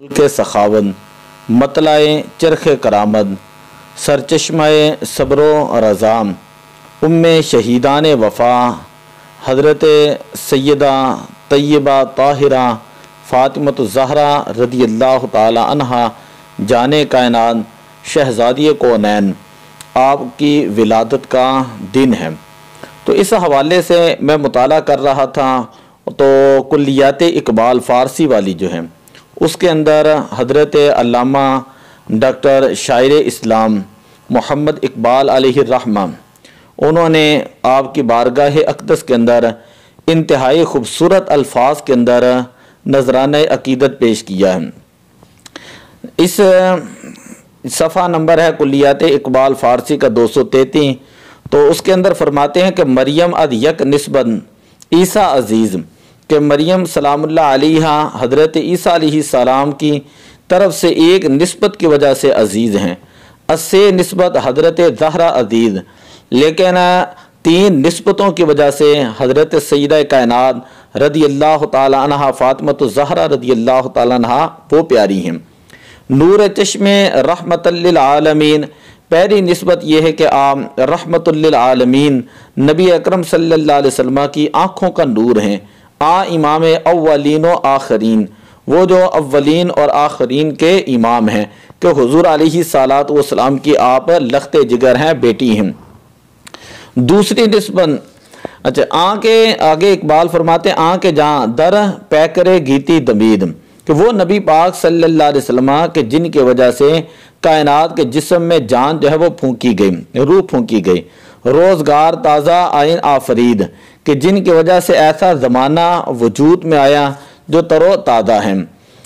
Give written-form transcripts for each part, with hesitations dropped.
के सखावत, मतलाए चरख करामत, सरचश्माए सब्रो रज़ा, उम्मे शहीदान वफ़ा, हज़रत सैयदा तय्यबा ताहिरा फ़ातिमत ज़हरा रज़ियल्लाहु ताला अन्हा जाने कायनात शहज़ादी कौनैन, आपकी विलादत का दिन है। तो इस हवाले से मैं मुताला कर रहा था, तो कुल्लियात इकबाल फ़ारसी वाली जो है उसके अंदर हज़रत अल्लामा डॉक्टर शायर इस्लाम मोहम्मद इकबाल अलैहिर्रहमा उन्होंने आपकी बारगाह अक़दस के अंदर इंतहाई खूबसूरत अल्फाज के अंदर नजराना अक़ीदत पेश किया है। इस सफ़ा नंबर है कुल्लियात इकबाल फ़ारसी का 233। तो उसके अंदर फरमाते हैं कि मरियम अद यक निस्बत ईसा अज़ीज़ कि मरियम सलामुल्लाह अलैहा हज़रत ईसा अलैहिस्सलाम की तरफ से एक निस्बत की वजह से अज़ीज़ हैं। अस्से निस्बत हज़रत ज़हरा अज़ीज़, लेकिन 3 निस्बतों की वजह से हज़रत सैयदा कायनात रज़ियल्लाहु ताला अन्हा फ़ातिमतुज़ ज़हरा रज़ियल्लाहु ताला अन्हा वो प्यारी हैं। नूर चश्मे रहमतल लिल आलमीन, पहली निस्बत यह है कि आप रहमतुल लिल आलमीन नबी अकरम सल्लल्लाहु अलैहि वसल्लम की आँखों का नूर हैं। आ इमाम अव्वलीन व आखरीन, वो जो अव्वलीन और आखरीन के इमाम हैं कि हुजूर अलैहिस्सलातु वस्सलाम की आप लख्ते जिगर हैं, बेटी हैं। दूसरी निस्बत, अच्छा आँखें, आगे इकबाल फरमाते हैं आँखें जहाँ दर पैकरे गीती दमीद, कि वो नबी पाक सल्लल्लाहु अलैहि वसल्लम के जिनकी वजह से कायनात के जिस्म में जान जो है वो फूंकी गई, रूह फूंकी गई। रोज़गार ताज़ा आइन आफरीद, कि जिनकी वजह से ऐसा ज़माना वजूद में आया जो तरो ताज़ा है।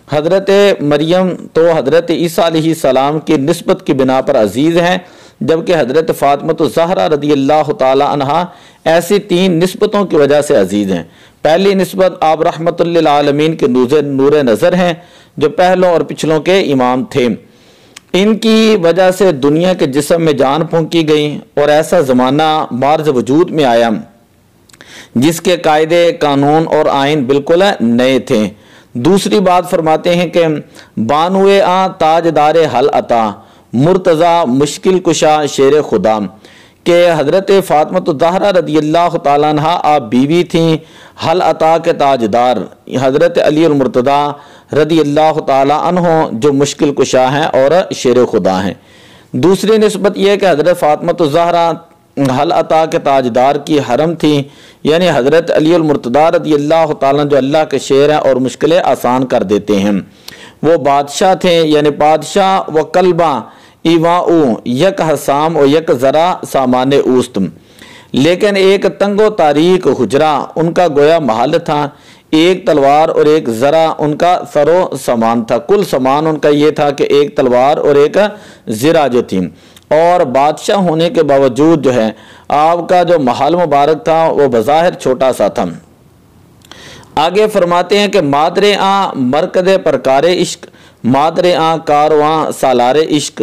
हज़रत मरियम तो हज़रत ईसा अलैहिस्सलाम की निस्बत की बिना पर अज़ीज़ हैं, जबकि हज़रत फ़ातिमतुज़ ज़हरा रज़ियल्लाहु ताला अन्हा ऐसी 3 निस्बतों की वजह से अज़ीज़ हैं। पहली निस्बत आप रहमतुल लिल आलमीन के नूर नज़र हैं, जो पहलों और पिछलों के इमाम थे। इनकी वजह से दुनिया के जिस्म में जान फूंकी गई और ऐसा ज़माना मार्ज वजूद में आया जिसके कायदे कानून और आइन बिल्कुल नए थे। दूसरी बात फरमाते हैं कि बानुए आ ताजदार हल अता मुर्तज़ा मुश्किल कुशा शेर खुदा, के हज़रत फ़ातिमतुज़ ज़हरा रज़ियल्लाहु ताला अन्हा आप बीवी थीं हल अता के ताजदार हज़रत अली अल मुर्तज़ा रज़ियल्लाहु ताला अन्हो, जो मुश्किल कुशा हैं और शेर खुदा हैं। दूसरी निस्बत यह है कि हज़रत फ़ातिमतुज़ ज़हरा हल अता के ताजदार की हरम थी, यानी हज़रत अली अल मुर्तज़ा रज़ियल्लाहु ताला जो अल्लाह के शेर हैं और मुश्किलें आसान कर देते हैं। वो बादशाह थे, यानी बादशाह व कल्बा इवाऊ यक हसाम और यक ज़रा सामाने उस्तम, लेकिन एक तंगो तारीक हुजरा उनका गोया महल था, एक तलवार और एक ज़रा उनका सरो समान था। कुल समान उनका ये था कि एक तलवार और एक ज़रा जो थी, और बादशाह होने के बावजूद जो है आपका जो महल मुबारक था वो बज़ाहिर छोटा सा था। आगे फरमाते हैं कि मादरे आ मरकज़ परकारे इश्क मादरे आ कारवां सालारे इश्क,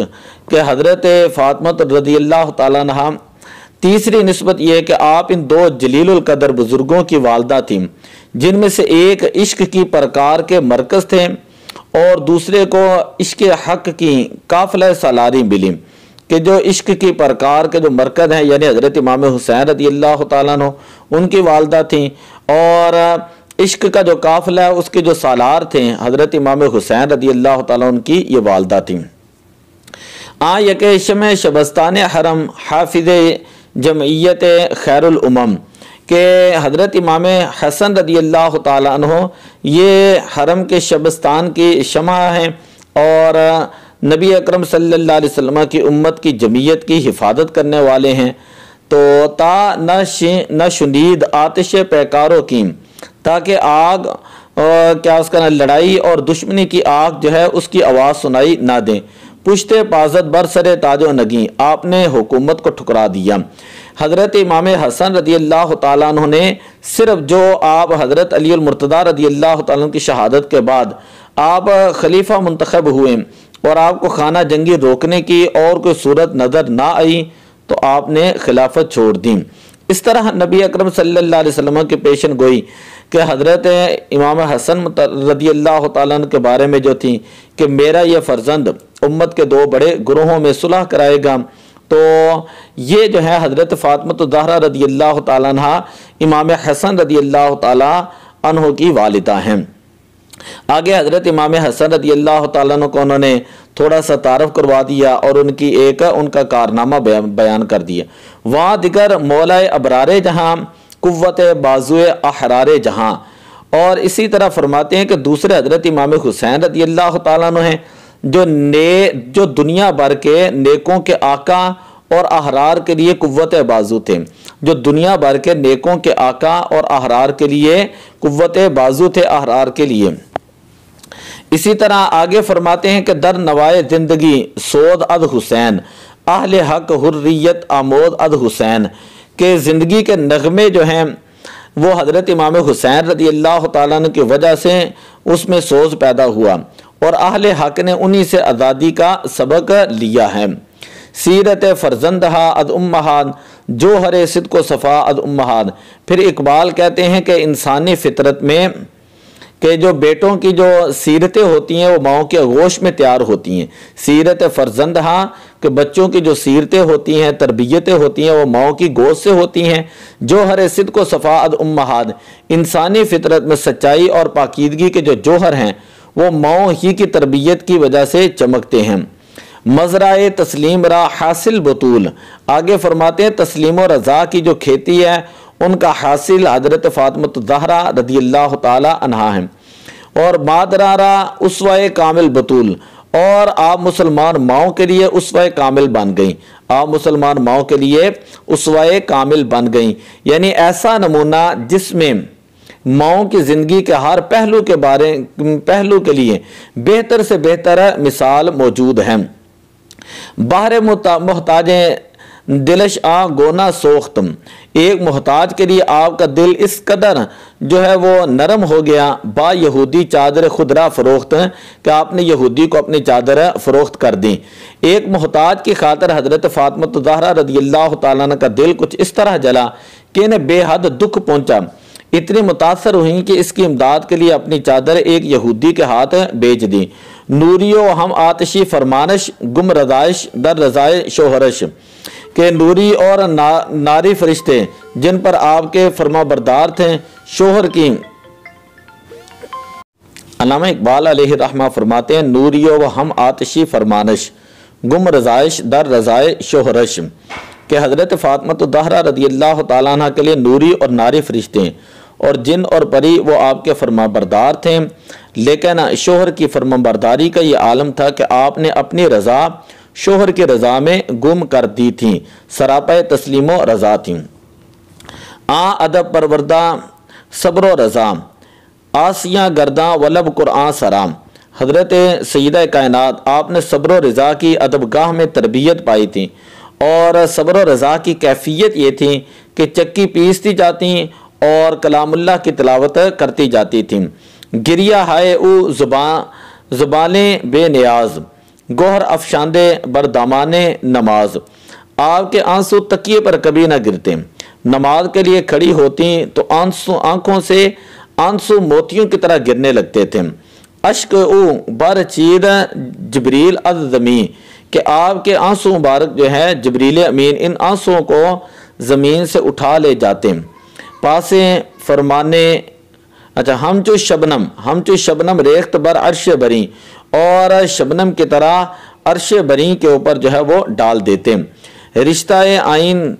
के हज़रत फ़ातिमत रज़ियल्लाहु ताला अन्हा। तीसरी निस्बत यह है कि आप इन 2 जलीलुल कदर बुजुर्गों की वालदा थीं, जिनमें से एक इश्क की परकार के मरकज़ थे और दूसरे को इश्क हक़ की काफ़िला सालारी मिली, कि जो इश्क की प्रकार के जो मरकज़ हैं यानी हज़रत इमाम हुसैन रज़ियल्लाहु ताला अन्हु उनकी वालदा थी, और इश्क का जो काफ़िला है उसके जो सालार थे हज़रत इमाम हुसैन रज़ियल्लाहु ताला उनकी ये वालदा थी। आ यके शमे शबस्तान हरम हाफिज़ जमइयत खैरुल उमम, के हज़रत इमाम हसन रज़ियल्लाहु ताला अन्हु ये हरम के शबस्तान की शमा हैं और नबी अकरम सल्लल्लाहु अलैहि वसल्लम की उम्मत की जमीयत की हिफाजत करने वाले हैं। तो ता न शुनीद आतिश पैकारों की, ताकि आग क्या उसका ना लड़ाई और दुश्मनी की आग जो है उसकी आवाज़ सुनाई ना दें। पुश्ते पाजत बरसरे ताजो नगी, आपने हुकूमत को ठुकरा दिया। हज़रत इमाम हसन रज़ियल्लाहु ताला अन्हु ने सिर्फ जो आप हज़रत अली अल मुर्तज़ा रज़ियल्लाहु ताला की शहादत के बाद आप खलीफा मुंतखब हुए और आपको खाना जंगी रोकने की और कोई सूरत नज़र ना आई तो आपने खिलाफत छोड़ दी। इस तरह नबी अकरम सल्लल्लाहु अलैहि वसल्लम की पेशन गोई कि हज़रत इमाम हसन रदी अल्लाह तआला अन्हु के बारे में जो थी कि मेरा ये फ़र्जंद उम्मत के दो बड़े ग्रोहों में सुलह कराएगा, तो ये जो है हज़रत फ़ातिमा ज़हरा रदी अल्लाह तआला अन्हा इमाम हसन रदी अल्लाह तआला अन्हु की वालिदा हैं। आगे हज़रत इमाम हसन रदी अल्लाह तआला अन्हु को उन्होंने थोड़ा सा तारफ़ करवा दिया और उनका कारनामा बयान कर दिया। वहाँ दिगर मौलाए अबरारे जहाँ, कुव्वत बाजुए अहरारे जहाँ। और इसी तरह फरमाते हैं कि दूसरे हज़रत इमाम हुसैन रदी अल्लाह तआला अन्हु हैं जो दुनिया भर के नेकों के आका और अहरार के लिए कुव्वत बाजू थे, जो दुनिया भर के नेकों के आका और अहरार के लिए कुव्वत बाजू थे, अहरार के लिए। इसी तरह आगे फरमाते हैं कि दर नवाए ज़िंदगी सोद अद हुसैन, अहले हक हुर्रियत आमोद अद हुसैन, के ज़िंदगी के नगमे जो हैं वो हज़रत इमाम हुसैन रदी अल्लाह तआला अन्हु की वजह से उसमें सोज पैदा हुआ और अहले हक ने उन्हीं से आज़ादी का सबक लिया है। सीरत फ़र्जंदहा अद उम्महाद, जो हरे सिद को सफ़ा अद उम्महाद। फिर इकबाल कहते हैं कि इंसानी फितरत में कि जो बेटों की जो सीरतें होती हैं वो माओं के गोश में तैयार होती हैं। सीरत फ़र्जंदहा कि बच्चों की जो सीरतें होती हैं, तरबियतें होती हैं, वो माओं की गोश से होती हैं। जो हर सिद को सफ़ा अद उम्महाद, इंसानी फितरत में सच्चाई और पाकीदगी के जो जोहर हैं वो माओं ही की तरबियत की वजह से चमकते हैं। मज़राए तस्लीम रा हासिल बतूल, आगे फरमाते हैं तस्लीम और रज़ा की जो खेती है उनका हासिल हज़रत फ़ातिमा ज़हरा रदी अल्लाह तआला अन्हा है। और मादरारा उसवाए कामिल बतूल, और आप मुसलमान माओं के लिए उसवाए कामिल बन गई, आप मुसलमान माओं के लिए उसवाए कामिल बन गई, यानी ऐसा नमूना जिसमें माओं की ज़िंदगी के हर पहलू के लिए बेहतर से बेहतर मिसाल मौजूद है। बाहर मोहताज दिलश आ गोना सोख्तम, एक मोहताज के लिए आपका दिल इस कदर जो है वो नरम हो गया। बा यहूदी चादर खुदरा फ़रोख्त, कि आपने यहूदी को अपनी चादर फ़रोख्त कर दी। एक मोहताज की खातर हज़रत फ़ातिमा ज़हरा रदी अल्लाह तआला अन्हा का दिल कुछ इस तरह जला कि इन्हें बेहद दुख पहुँचा। इतनी मुतासर हुई कि इसकी इमदाद के लिए अपनी चादर एक यहूदी के हाथ बेच दी। नूरियो हम आतिशी फरमानश गुम रजाइश दर रजाए शोहरश, के नूरी और नारी फरिश्ते जिन पर आपके फरमा बरदार थे शोहर की। अल्लामा इकबाल अलैहि रहमा फरमाते हैं नूरियो व हम आतिशी फरमानश गुम रजाइश दर रजाए शोहरश, के हज़रत फ़ातिमा ज़हरा रदी अल्लाह तआला अन्हा के लिए नूरी और नारी फरिश्ते और जिन और परी वो आपके फरमा बरदार थे, लेकिन शोहर की फरमा बरदारी का ये आलम था कि आपने अपनी रज़ा शोहर की रज़ा में गुम कर दी थी, सरापा तस्लीमो रज़ा थी। आ अदब परवरदा सब्र रज़ा आसिया गर्दा वलब कुरान सराम, हज़रत सैयदा कायनात आपने सब्र रज़ा की अदबगाह में तरबियत पाई थी। और सब्र रज़ा की कैफियत ये थी कि चक्की पीसती जाती और कलामुल्लाह की तिलावत करती जाती थी। गिरिया हाय उ ज़ुबाने बेनियाज गोहर अफशांदे बरदामाने नमाज, आपके आंसू तकिए पर कभी ना गिरते। नमाज के लिए खड़ी होती तो आंखों से आंसू मोतियों की तरह गिरने लगते थे। अश्क उ बर चीर जबरील अज़मी, कि आपके आंसू मुबारक जो है जबरील अमीन इन आंसुओं को ज़मीन से उठा ले जाते। पासे फरमाने अच्छा हम जो शबनम रेख्त बर अर्श बरी, और शबनम की तरह अर्श बरी के ऊपर जो है वो डाल देते। रिश्ता आइन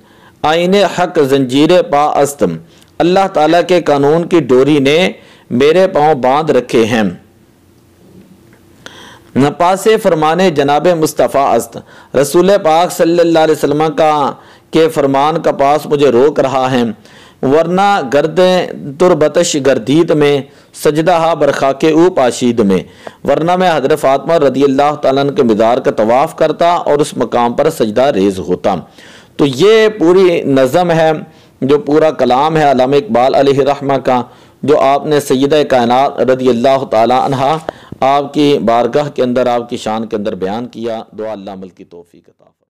हक जंजीर पा अस्तम, अल्लाह ताला के कानून की डोरी ने मेरे पाँव बांध रखे हैं। नपासे फरमाने जनाब मुस्तफ़ा अस्त, रसूल पाक सल्लल्लाहु अलैहि वसल्लम के फरमान का पास मुझे रोक रहा है। वरना गर्द तुरबतश गर्दीद में सजदा हा बरखा के ऊप आशीद में, वरना मैं हज़रत फ़ातिमा रदी अल्लाह तआला अन्हा के मज़ार का तवाफ़ करता और उस मकाम पर सजदा रेज़ होता। तो ये पूरी नज़म है, जो पूरा कलाम है अल्लामा इकबाल अलैहि रहमा का, जो आपने सैयदा कायनात रदी अल्लाह तआला अन्हा आपकी बारगाह के अंदर, आपकी शान के अंदर बयान किया। दुआ अल्लाह अमल की तौफीक अता फरमाए।